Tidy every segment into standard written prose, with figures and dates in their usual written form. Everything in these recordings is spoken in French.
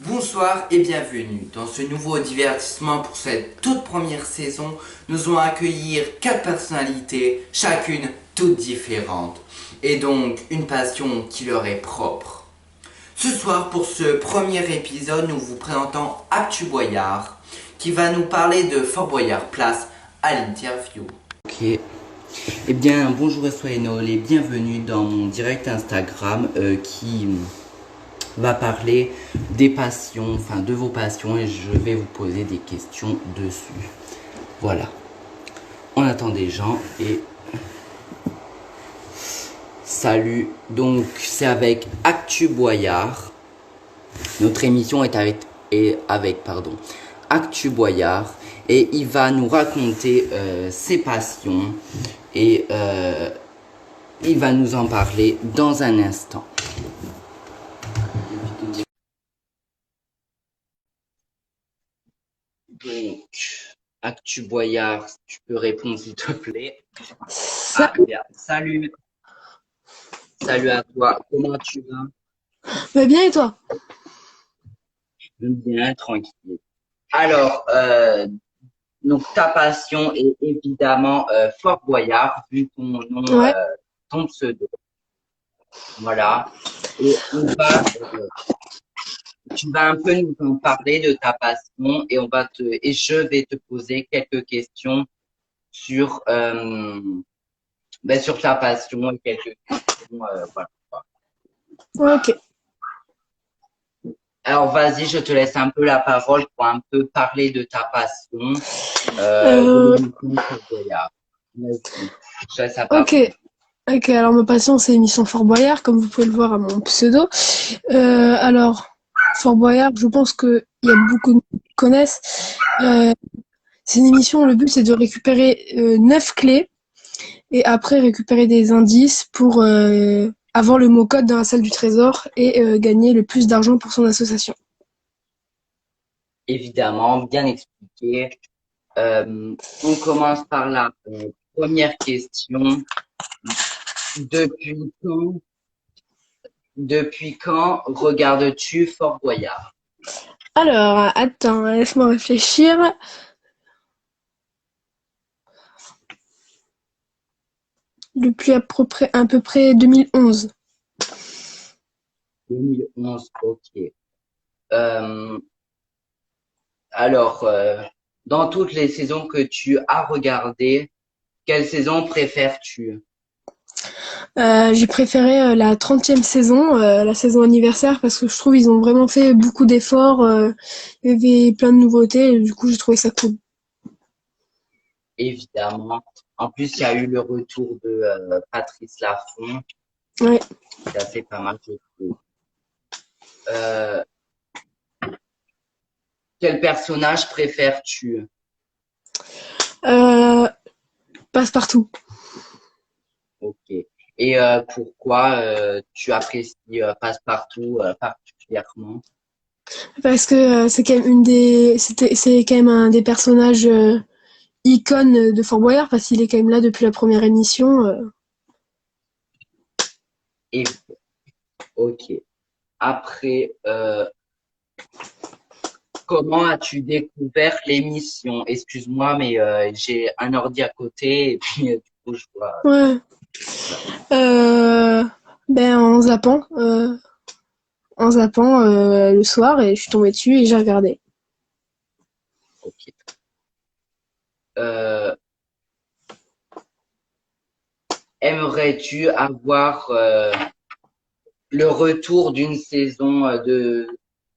Bonsoir et bienvenue. Dans ce nouveau divertissement pour cette toute première saison, nous allons accueillir 4 personnalités, chacune toutes différentes, et donc une passion qui leur est propre. Ce soir, pour ce premier épisode, nous vous présentons Actu Boyard, qui va nous parler de Fort Boyard. Place à l'interview. Ok. Eh bien, bonjour et soyez les bienvenus dans mon direct Instagram qui va parler des passions, enfin de vos passions, et je vais vous poser des questions dessus. Voilà. On attend des gens et salut. Donc c'est avec Actu Boyard. Notre émission est avec Actu Boyard, et il va nous raconter ses passions et il va nous en parler dans un instant. Donc, Actu Boyard, si tu peux répondre s'il te plaît. Bien. Salut. Salut à toi. Comment tu vas? Va bien et toi? Bien, tranquille. Alors, donc ta passion est évidemment Fort Boyard, vu ton nom, Ouais. ton pseudo. Voilà. Et tu vas un peu nous en parler de ta passion, et je vais te poser quelques questions sur sur ta passion et quelques questions, voilà. Ok. Alors vas-y, je te laisse un peu la parole pour un peu parler de ta passion, Euh, de l'émission Fort Boyard. Vas-y, je te laisse la parole. ok. Ok. Alors ma passion c'est l'émission Fort Boyard, comme vous pouvez le voir à mon pseudo. Alors Fort Boyard, je pense que il y a beaucoup de gens qui connaissent. C'est une émission. Le but c'est de récupérer 9 clés et après récupérer des indices pour avoir le mot code dans la salle du trésor et gagner le plus d'argent pour son association. Évidemment, bien expliqué. On commence par la première question. Depuis quand, depuis quand regardes-tu Fort Boyard? Alors attends, laisse-moi réfléchir. Depuis à peu près 2011. 2011, ok. Euh, alors, dans toutes les saisons que tu as regardées, quelle saison préfères-tu? J'ai préféré la 30e saison, la saison anniversaire, parce que je trouve ils ont vraiment fait beaucoup d'efforts. Il y avait plein de nouveautés, et du coup j'ai trouvé ça cool. Évidemment. En plus, il y a eu le retour de Patrice Laffont. Ouais. C'est assez pas mal, je trouve. Euh, Quel personnage préfères-tu? Euh, Passe-partout. Ok. Et pourquoi tu apprécies Passepartout particulièrement? Parce que c'est quand même c'est quand même un des personnages icônes de Fort Boyard, parce qu'il est quand même là depuis la première émission. Et ok. Après, comment as-tu découvert l'émission? Excuse-moi, mais j'ai un ordi à côté et puis du coup je vois. Ouais. Euh, Ben en zappant le soir, et je suis tombée dessus et j'ai regardé. Ok. Euh, Aimerais-tu avoir le retour d'une saison de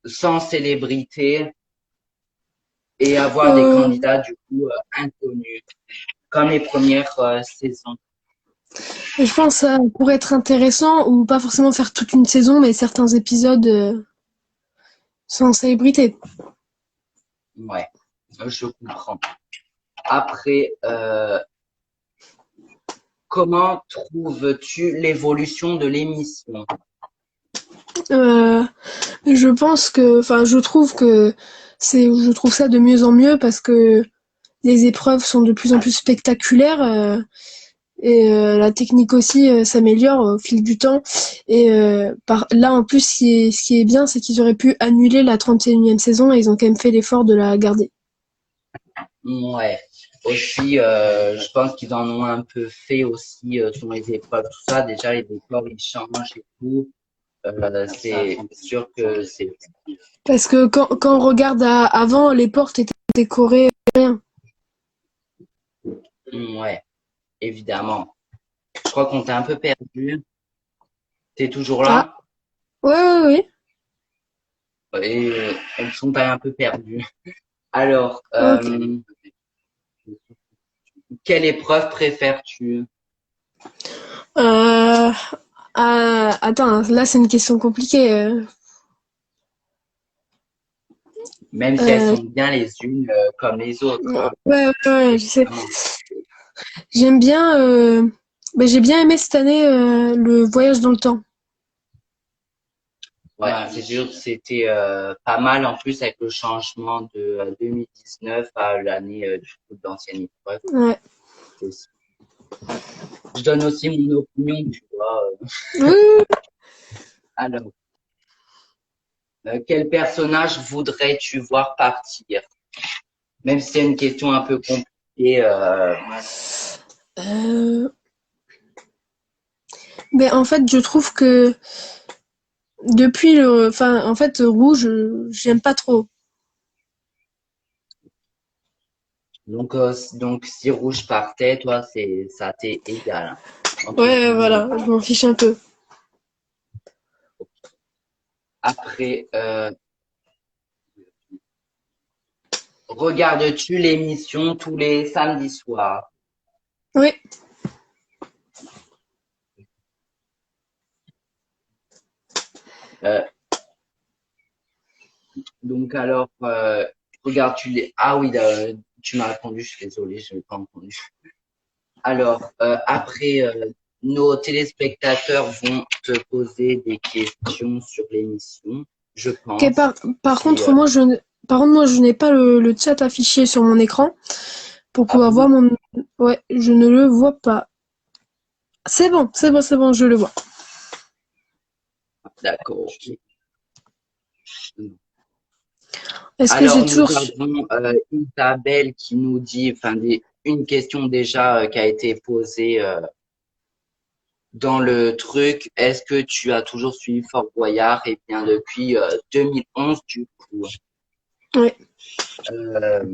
sans célébrité et avoir des Euh, candidats du coup inconnus comme les premières saisons? Je pense que ça pourrait être intéressant, ou pas forcément faire toute une saison, mais certains épisodes sans célébrité. Ouais, je comprends. Après, comment trouves-tu l'évolution de l'émission? Euh, je trouve que je trouve ça de mieux en mieux, parce que les épreuves sont de plus en plus spectaculaires. Et la technique aussi s'améliore au fil du temps. Et là, en plus, ce qui est bien, c'est qu'ils auraient pu annuler la 31e saison et ils ont quand même fait l'effort de la garder. Ouais. Aussi, je pense qu'ils en ont un peu fait aussi sur les épreuves, tout ça. Déjà, les décors, ils changent et tout. C'est sûr que c'est Parce que quand on regarde avant, les portes étaient décorées, rien. ouais, évidemment. Je crois qu'on t'a un peu perdu. T'es toujours Ah, là? ouais, ouais, ouais. Et elles sont un peu perdues. Alors, Ok. quelle épreuve préfères-tu? Euh, attends, là, c'est une question compliquée. Même si elles Euh, sont bien les unes comme les autres, ouais, hein, ouais, ouais, je sais. évidemment. J'aime bien. J'ai bien aimé cette année le voyage dans le temps. Ouais, c'est sûr que c'était pas mal en plus avec le changement de 2019 à l'année du coup d'ancienne épreuve. Ouais. Aussi. Je donne aussi mon opinion, tu vois. Oui, Alors, quel personnage voudrais-tu voir partir? Même si c'est une question un peu compliquée. euh, mais en fait, je trouve que enfin, en fait, Rouge, j'aime pas trop. Donc si Rouge partait, toi, ça t'est égal, hein, entre Ouais, guillemets. voilà, je m'en fiche un peu. Après, regardes-tu l'émission tous les samedis soirs? Oui. Euh, donc alors, regardes-tu les... Ah oui, tu m'as répondu, je suis désolé, je n'ai pas entendu. Alors, après, nos téléspectateurs vont te poser des questions sur l'émission, je Ok, pense. par Si, contre, moi, je n'ai pas le chat affiché sur mon écran pour ah pouvoir bon, voir mon. Ouais, je ne le vois pas. C'est bon, c'est bon, c'est bon, je le vois. d'accord, ok. Est-ce que j'ai Alors, nous toujours. avons Isabelle qui nous dit, enfin, une question déjà qui a été posée dans le truc. Est-ce que tu as toujours suivi Fort Boyard? Eh bien, depuis 2011, du coup. Ouais. Euh,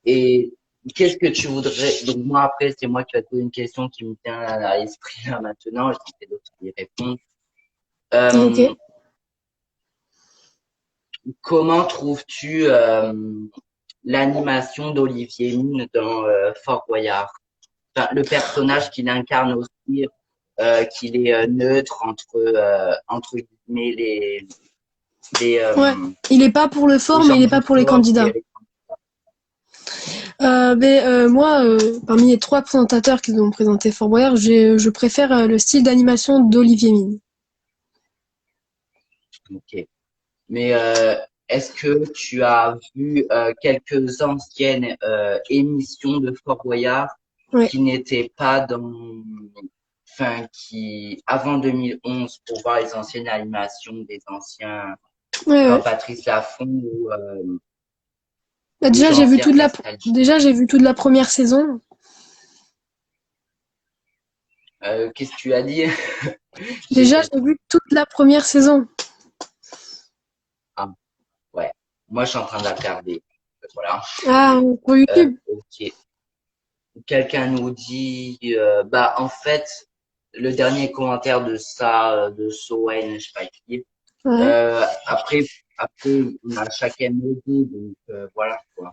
et qu'est-ce que tu voudrais... Donc, moi, après, c'est moi qui vais te poser une question qui me vient à l'esprit là maintenant. Je vais d'autres qui y répondent. Ok. Euh, comment trouves-tu l'animation d'Olivier Mine dans Fort Boyard? Enfin, le personnage qu'il incarne aussi, qu'il est neutre entre guillemets les Ouais. Il est pas pour le fort, mais il gens est du pas pour les fort candidats. et Moi, parmi les trois présentateurs qui ont présenté Fort Boyard, je préfère le style d'animation d'Olivier Mine. ok. Mais est-ce que tu as vu quelques anciennes émissions de Fort Boyard Ouais. qui n'étaient pas dans, enfin, qui avant 2011 pour voir les anciennes animations des anciens Ouais, ouais. comme Patrice Laffont Bah, ou Jean-Pierre Castaldi. déjà, j'ai vu toute la première saison. Qu'est-ce que tu as dit? J'ai Déjà, pas j'ai entendu. vu toute la première saison. Ah, ouais. Moi, je suis en train de la regarder. Voilà. Ah, pour YouTube. Ok. Quelqu'un nous dit, bah, en fait, le dernier commentaire de ça, de Sowen, je sais pas qui. Ouais. Après, on a chacun nos goûts, donc voilà quoi.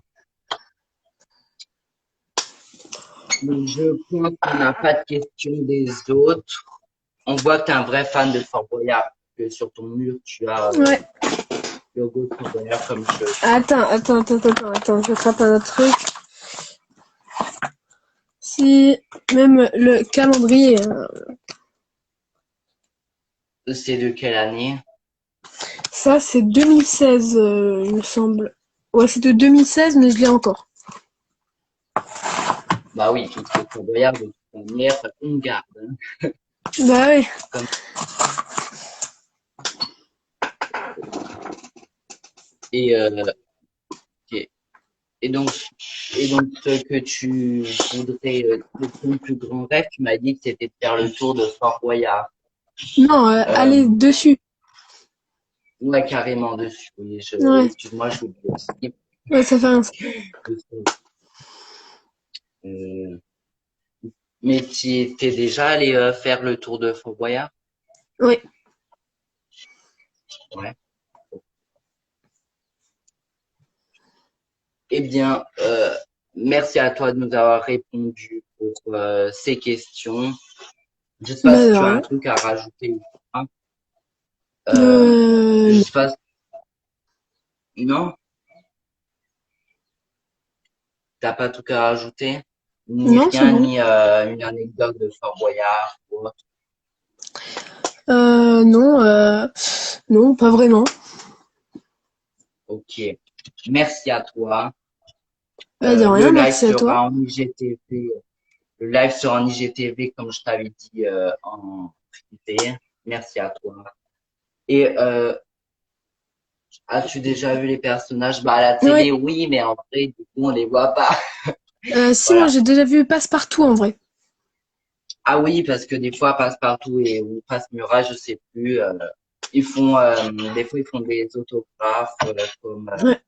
Donc, je pense qu'on n'a pas de questions des autres. On voit que tu es un vrai fan de Fort Boyard, que sur ton mur, tu as Ouais. le logo de Fort Boyard comme je le vois. Attends, je frappe un autre truc. Si, même le calendrier, hein. C'est de quelle année? Ça, c'est 2016, il me semble. Ouais, c'est de 2016, mais je l'ai encore. Bah oui, tout ce qui est Fort Boyard, de toute manière, on garde, hein. Bah oui. Comme... Et, ok. Et donc, et donc, ce que tu voudrais, ton plus grand rêve, tu m'as dit que c'était de faire le tour de Fort Boyard. Non, aller Euh, dessus. ouais, carrément dessus. Oui, Ouais, excuse-moi, je oublie aussi. ouais, ça fait un... Euh, mais tu t'es déjà allé faire le tour de Fort Boyard? Oui. Ouais. Eh bien, merci à toi de nous avoir répondu pour ces questions. Je sais pas Bah si de tu as un rien. truc à rajouter ou pas. Je Non. sais pas. Non, t'as pas tout à rajouter, ni Non, c'est rien, bon. ni une anecdote de Fort Boyard ou autre. Non, non, pas vraiment. Ok. Merci à toi. Bah de Le rien, live merci à toi. sera en IGTV. Le live sera en IGTV, comme je t'avais dit en privé. Merci à toi. Et as-tu déjà vu les personnages? Bah à la Oui. télé, oui, mais en vrai, du coup, on les voit pas. Si, moi Voilà. j'ai déjà vu Passe-Partout en vrai. Ah oui, parce que des fois, Passe-Partout et ou Passe-Muraille, je sais plus. Ils font des fois ils font des autographes comme Ouais,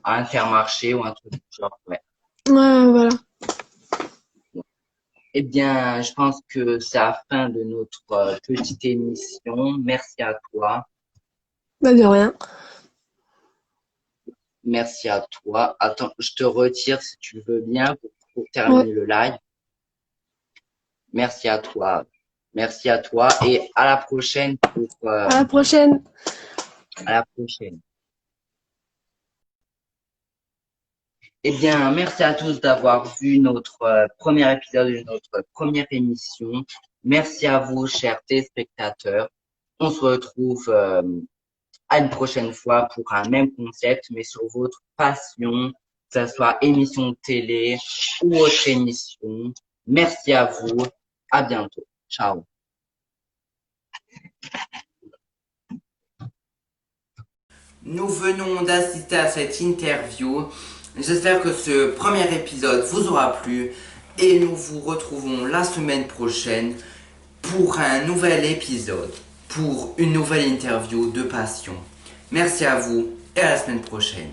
à Intermarché ou un truc du genre. Ouais. ouais, voilà. Eh bien, je pense que c'est la fin de notre petite émission. Merci à toi. Bah de rien. Merci à toi. Attends, je te retire si tu veux bien pour Ouais. terminer le live. Merci à toi. Merci à toi et à la prochaine pour À la prochaine. à la prochaine. Eh bien, merci à tous d'avoir vu notre premier épisode de notre première émission. Merci à vous, chers téléspectateurs. On se retrouve à une prochaine fois pour un même concept, mais sur votre passion, que ce soit émission de télé ou autre émission. Merci à vous. À bientôt. Ciao. Nous venons d'assister à cette interview. J'espère que ce premier épisode vous aura plu et nous vous retrouvons la semaine prochaine pour un nouvel épisode, pour une nouvelle interview de passion. Merci à vous et à la semaine prochaine.